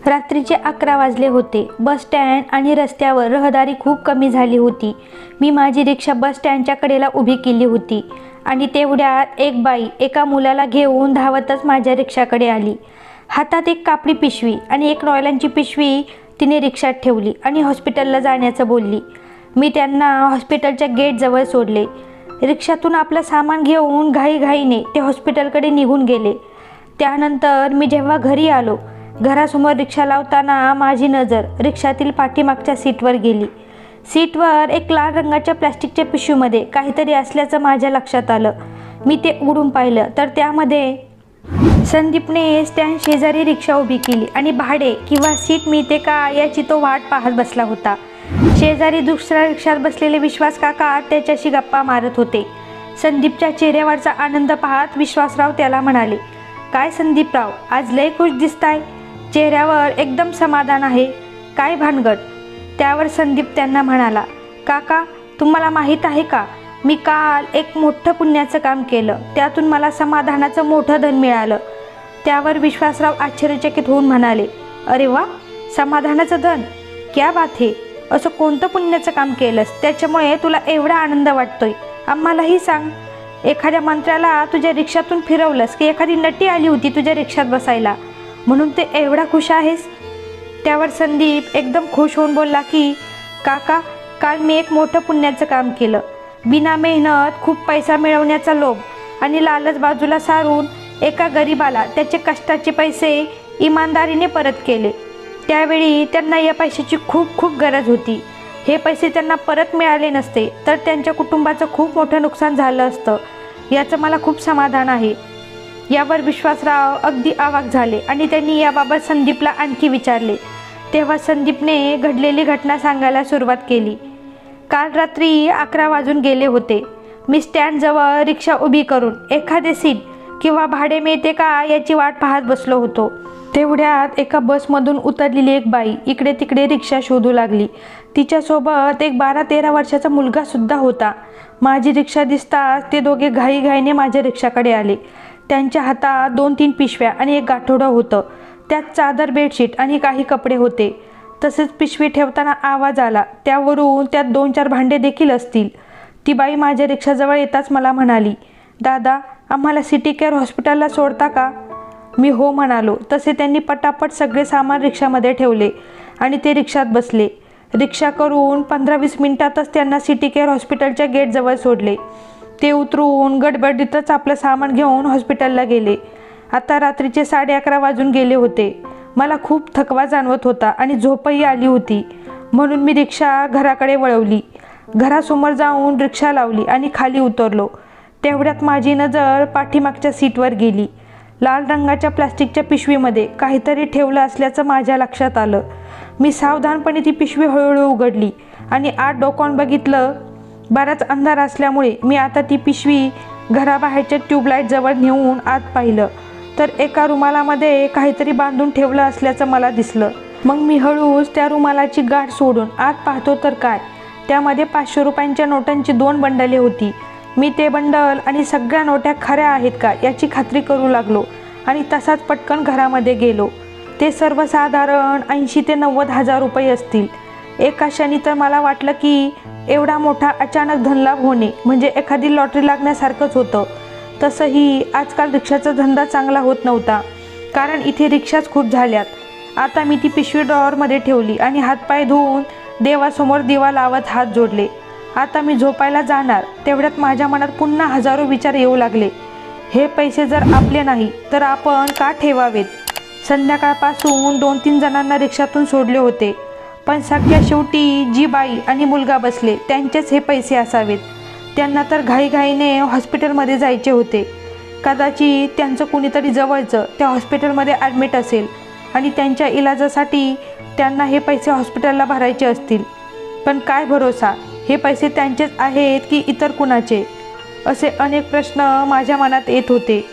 रात्रीचे 11 वाजले होते. बस स्टँड आणि रस्त्यावर रहदारी खूप कमी झाली होती. मी माझी रिक्षा बस स्टँडच्या कडेला उभी केली होती आणि तेवढ्यात एक बाई एका मुलाला घेऊन धावतच माझ्या रिक्षाकडे आली. हातात एक कापडी पिशवी आणि एक रॉयलांची पिशवी तिने रिक्षात ठेवली आणि हॉस्पिटलला जाण्याचं बोलली. मी त्यांना हॉस्पिटलच्या गेटजवळ सोडले. रिक्षातून आपलं सामान घेऊन घाईघाईने ते हॉस्पिटलकडे निघून गेले. त्यानंतर मी जेव्हा घरी आलो, घरासमोर रिक्षा लावताना माझी नजर रिक्षातील पाठीमागच्या सीटवर गेली. सीटवर एक लाल रंगाच्या प्लॅस्टिकच्या पिशवीमध्ये काहीतरी असल्याचं माझ्या लक्षात आलं. मी ते उघडून पाहिलं तर त्यामध्ये संदीपने स्टँड शेजारी रिक्षा उभी केली आणि भाडे किंवा सीट मिळते का याची तो वाट पाहत बसला होता. शेजारी दुसऱ्या रिक्षात बसलेले विश्वास काका त्याच्याशी गप्पा मारत होते. संदीपच्या चेहऱ्यावरचा आनंद पाहत विश्वासराव त्याला म्हणाले, काय संदीपराव, आज लय खुश दिसताय. चेहऱ्यावर एकदम समाधान आहे, काय भानगड. त्यावर संदीप त्यांना म्हणाला, काका तुम्हाला माहीत आहे का, मी काल एक मोठं पुण्याचं काम केलं, त्यातून मला समाधानाचं मोठं धन मिळालं. त्यावर विश्वासराव आश्चर्यचकित होऊन म्हणाले, अरे वा, समाधानाचं धन, क्या बात है. असं कोणतं पुण्याचं काम केलंस त्याच्यामुळे तुला एवढा आनंद वाटतोय, आम्हालाही सांग. एखाद्या मंत्र्याला तुझ्या रिक्षातून फिरवलंस की एखादी नटी आली होती तुझ्या रिक्षात बसायला, म्हणून ते एवढा खुश आहेस. त्यावर संदीप एकदम खुश होऊन बोलला की काका, काल मी एक मोठं पुण्याचं काम केलं. बिना मेहनत खूप पैसा मिळवण्याचा लोभ आणि लालच बाजूला सारून एका गरिबाला त्याचे कष्टाचे पैसे इमानदारीने परत केले. त्यावेळी त्यांना या पैशाची खूप खूप गरज होती. हे पैसे त्यांना परत मिळाले नसते तर त्यांच्या कुटुंबाचं खूप मोठं नुकसान झालं असतं. याचं मला खूप समाधान आहे. यावर विश्वासराव अगदी अवाक झाले आणि त्यांनी याबाबत संदीपला आणखी विचारले. तेव्हा संदीपने घडलेली घटना सांगायला सुरुवात केली. काल रात्री 11 वाजून गेले होते. मी स्टँडजवळ रिक्षा उभी करून एखादे सीट किंवा भाडे मिळते का याची वाट पाहत बसलो होतो. तेवढ्यात एका बसमधून उतरलेली एक बाई इकडे तिकडे रिक्षा शोधू लागली. तिच्यासोबत एक 12-13 वर्षाचा मुलगासुद्धा होता. माझी रिक्षा दिसताच ते दोघे घाईघाईने माझ्या रिक्षाकडे आले. त्यांच्या हातात 2-3 पिशव्या आणि एक गाठोडं होतं. त्यात चादर, बेडशीट आणि काही कपडे होते. तसेच पिशवी ठेवताना आवाज आला, त्यावरून त्यात 2-4 भांडे देखील असतील. ती बाई माझ्या रिक्षाजवळ येताच मला म्हणाली, दादा आम्हाला सिटी केअर हॉस्पिटलला सोडता का. मी हो म्हणालो. तसे त्यांनी पटापट सगळे सामान रिक्षामध्ये ठेवले आणि ते रिक्षात बसले. रिक्षा करून 15-20 मिनिटातच त्यांना सिटी केअर हॉस्पिटलच्या गेटजवळ सोडले. ते उतरून गडबडीतच आपलं सामान घेऊन हॉस्पिटलला गेले. आता रात्रीचे 11:30 वाजून गेले होते. मला खूप थकवा जाणवत होता आणि झोपही आली होती, म्हणून मी रिक्षा घराकडे वळवली. घरासमोर जाऊन रिक्षा लावली आणि खाली उतरलो. तेवढ्यात माझी नजर पाठीमागच्या सीटवर गेली. लाल रंगाच्या प्लास्टिकच्या पिशवीमध्ये काहीतरी ठेवलं असल्याचं माझ्या लक्षात आलं. मी सावधानपणे ती पिशवी हळूहळू उघडली आणि आत डोकावून बघितलं. बराच अंधार असल्यामुळे मी आता ती पिशवी घराबाहेरच्या ट्यूबलाईटजवळ नेऊन आत पाहिलं तर एका रुमालामध्ये काहीतरी बांधून ठेवलं असल्याचं मला दिसलं. मग मी हळूच त्या रुमालाची गाठ सोडून आत पाहतो तर काय, त्यामध्ये 500 रुपयांच्या नोटांची 2 बंडले होती. मी ते बंडल आणि सगळ्या नोट्या खऱ्या आहेत का याची खात्री करू लागलो आणि तसाच पटकन घरामध्ये गेलो. ते सर्वसाधारण 80 ते 90 हजार रुपये असतील. एका क्षणी तर मला वाटलं की एवढा मोठा अचानक धनलाभ होणे म्हणजे एखादी लॉटरी लागण्यासारखंच होतं. तसंही आजकाल रिक्षाचा धंदा चांगला होत नव्हता, कारण इथे रिक्षाच खूप झाल्यात. आता मी ती पिशवी ड्रॉवरमध्ये ठेवली आणि हातपाय धुवून देवासमोर दिवा लावत हात जोडले. आता मी झोपायला जाणार. तेवढ्यात माझ्या मनात पुन्हा हजारो विचार येऊ लागले. हे पैसे जर आपले नाही तर आपण का ठेवावेत. संध्याकाळपासून 2-3 जणांना रिक्षातून सोडले होते, पण सगळ्या शेवटी जी बाई आणि मुलगा बसले त्यांचेच हे पैसे असावेत. त्यांना तर घाईघाईने हॉस्पिटलमध्ये जायचे होते. कदाचित त्यांचं कुणीतरी जवळचं त्या हॉस्पिटलमध्ये ॲडमिट असेल आणि त्यांच्या इलाजासाठी त्यांना हे पैसे हॉस्पिटलला भरायचे असतील. पण काय भरोसा, हे पैसे त्यांचेच आहेत की इतर कुणाचे. असे अनेक प्रश्न माझ्या मनात येत होते.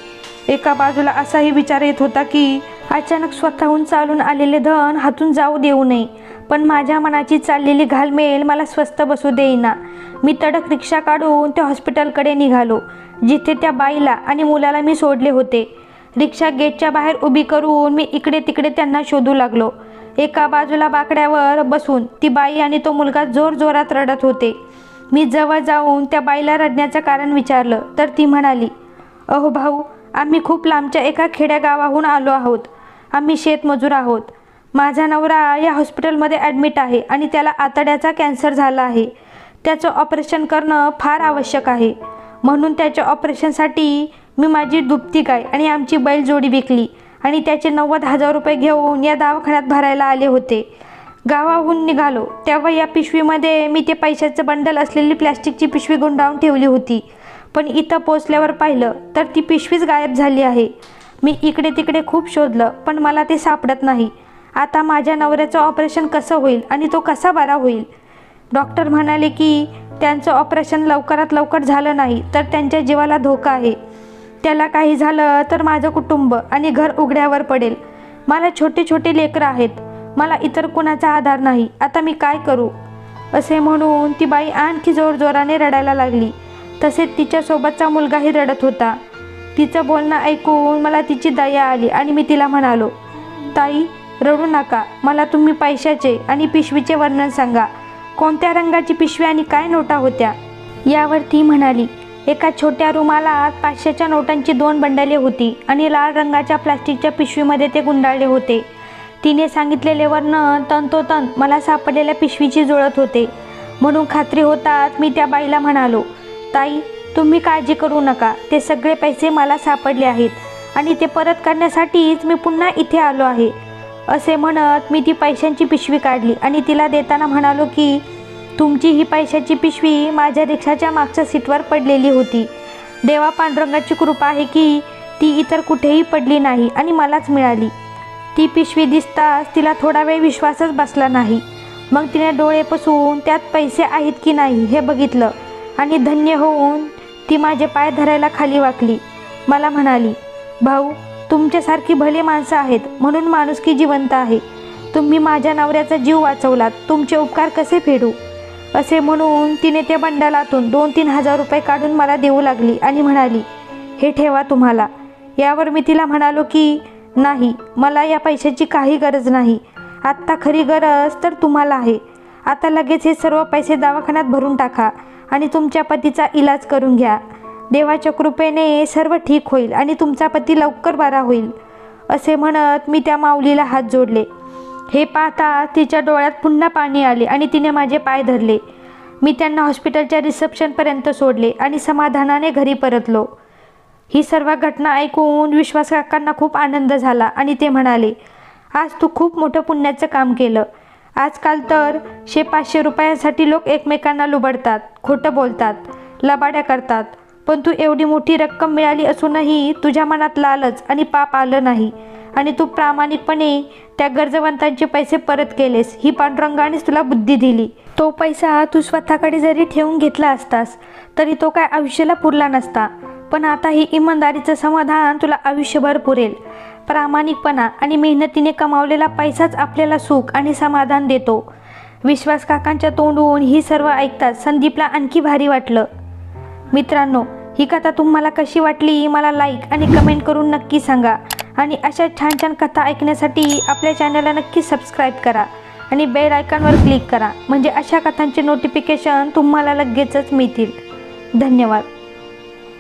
एका बाजूला असाही विचार येत होता की अचानक स्वतःहून चालून आलेले धन हातून जाऊ देऊ नये, पण माझ्या मनाची चाललेली घालमेल मला स्वस्थ बसू देईना. मी तडक रिक्षा काढून त्या हॉस्पिटलकडे निघालो, जिथे त्या बाईला आणि मुलाला मी सोडले होते. रिक्षा गेटच्या बाहेर उभी करून मी इकडे तिकडे त्यांना शोधू लागलो. एका बाजूला बाकड्यावर बसून ती बाई आणि तो मुलगा जोरजोरात रडत होते. मी जवळ जाऊन त्या बाईला रडण्याचं कारण विचारलं तर ती म्हणाली, अहो भाऊ, आम्ही खूप लांबच्या एका खेड्यागावाहून आलो आहोत. आम्ही शेतमजूर आहोत. माझा नवरा या हॉस्पिटलमध्ये ॲडमिट आहे आणि त्याला आतड्याचा कॅन्सर झाला आहे. त्याचं ऑपरेशन करणं फार आवश्यक आहे. म्हणून त्याच्या ऑपरेशनसाठी मी माझी दुभती गाय आणि आमची बैलजोडी विकली आणि त्याचे 90,000 रुपये घेऊन या दवाखान्यात भरायला आले होते. गावाहून निघालो तेव्हा या पिशवीमध्ये मी ते पैशाचं बंडल असलेली प्लॅस्टिकची पिशवी गुंडाळून ठेवली होती. पण इथं पोचल्यावर पाहिलं तर ती पिशवीच गायब झाली आहे. मी इकडे तिकडे खूप शोधलं पण मला ते सापडत नाही. आता माझ्या नवऱ्याचं ऑपरेशन कसं होईल आणि तो कसा बरा होईल? डॉक्टर म्हणाले की त्यांचं ऑपरेशन लवकरात लवकर झालं नाही तर त्यांच्या जीवाला धोका आहे. त्याला काही झालं तर माझं कुटुंब आणि घर उघड्यावर पडेल. मला छोटे छोटे लेकरं आहेत. मला इतर कुणाचा आधार नाही. आता मी काय करू? असे म्हणून ती बाई आणखी जोरजोराने रडायला लागली. तसेच तिच्यासोबतचा मुलगाही रडत होता. तिचं बोलणं ऐकून मला तिची दया आली आणि मी तिला म्हणालो, ताई, रडू नका. मला तुम्ही पैशाचे आणि पिशवीचे वर्णन सांगा. कोणत्या रंगाची पिशवी आणि काय नोटा होत्या? यावर ती म्हणाली, एका छोट्या रुमालात 500च्या नोटांची 2 बंडले होती आणि लाल रंगाच्या प्लास्टिकच्या पिशवीमध्ये ते गुंडाळले होते. तिने सांगितलेले वर्णन तंतोतंत मला सापडलेल्या पिशवीची जुळत होते. म्हणून खात्री होताच मी त्या बाईला म्हणालो, ताई, तुम्ही काळजी करू नका. ते सगळे पैसे मला सापडले आहेत आणि ते परत करण्यासाठीच मी पुन्हा इथे आलो आहे. असे म्हणत मी ती पैशांची पिशवी काढली आणि तिला देताना म्हणालो की तुमची ही पैशाची पिशवी माझ्या रिक्षाच्या मागच्या सीटवर पडलेली होती. देवा पांडुरंगाची कृपा आहे की ती इतर कुठेही पडली नाही आणि मलाच मिळाली. ती पिशवी दिसताच तिला थोडा वेळ विश्वासच बसला नाही. मग तिने डोळे पुसून त्यात पैसे आहेत की नाही हे बघितलं आणि धन्य होऊन ती माझे पाय धरायला खाली वाकली. मला म्हणाली, भाऊ, तुमच्यासारखी भले माणसं आहेत म्हणून माणुसकी जिवंत आहे. तुम्ही माझ्या नवऱ्याचा जीव वाचवलात. तुमचे उपकार कसे फेडू? असे म्हणून तिने त्या बंडलातून 2-3 हजार रुपये काढून मला देऊ लागली आणि म्हणाली, हे ठेवा तुम्हाला. यावर मी तिला म्हणालो की नाही, मला या पैशाची काही गरज नाही. आत्ता खरी गरज तर तुम्हाला आहे. आता लगेच हे सर्व पैसे दवाखान्यात भरून टाका आणि तुमच्या पतीचा इलाज करून घ्या. देवाच्या कृपेने सर्व ठीक होईल आणि तुमचा पती लवकर बरा होईल. असे म्हणत मी त्या माऊलीला हात जोडले. हे पाहता तिच्या डोळ्यात पुन्हा पाणी आले आणि तिने माझे पाय धरले. मी त्यांना हॉस्पिटलच्या रिसेप्शनपर्यंत सोडले आणि समाधानाने घरी परतलो. ही सर्व घटना ऐकून विश्वास काकांना खूप आनंद झाला आणि ते म्हणाले, आज तू खूप मोठं पुण्याचं काम केलं. आजकाल तर 100-500 रुपयांसाठी लोक एकमेकांना लुबडतात, खोटं बोलतात, लबाड्या करतात. पण तू एवढी मोठी रक्कम मिळाली असूनही तुझ्या मनात लालच आणि पाप आलं नाही आणि तू प्रामाणिकपणे त्या गरजवंतांचे पैसे परत केलेस. ही पांडुरंगानेच तुला बुद्धी दिली. तो पैसा तू स्वतःकडे जरी ठेवून घेतला असतास तरी तो काय आयुष्याला पुरला नसता. पण आता ही इमानदारीचं समाधान तुला आयुष्यभर पुरेल. प्रामाणिकपणा आणि मेहनतीने कमावलेला पैसाच आपल्याला सुख आणि समाधान देतो. विश्वास काकांच्या तोंडून ही सर्व ऐकताच संदीपला आणखी भारी वाटलं. मित्रांनो, ही कथा तुम्हाला कशी वाटली मला लाईक आणि कमेंट करून नक्की सांगा. आणि अशा छान छान कथा ऐकण्यासाठी आपल्या चॅनलला नक्की सबस्क्राईब करा आणि बेल आयकॉनवर क्लिक करा. म्हणजे अशा कथांचे नोटिफिकेशन तुम्हाला लगेचच मिळतील. धन्यवाद.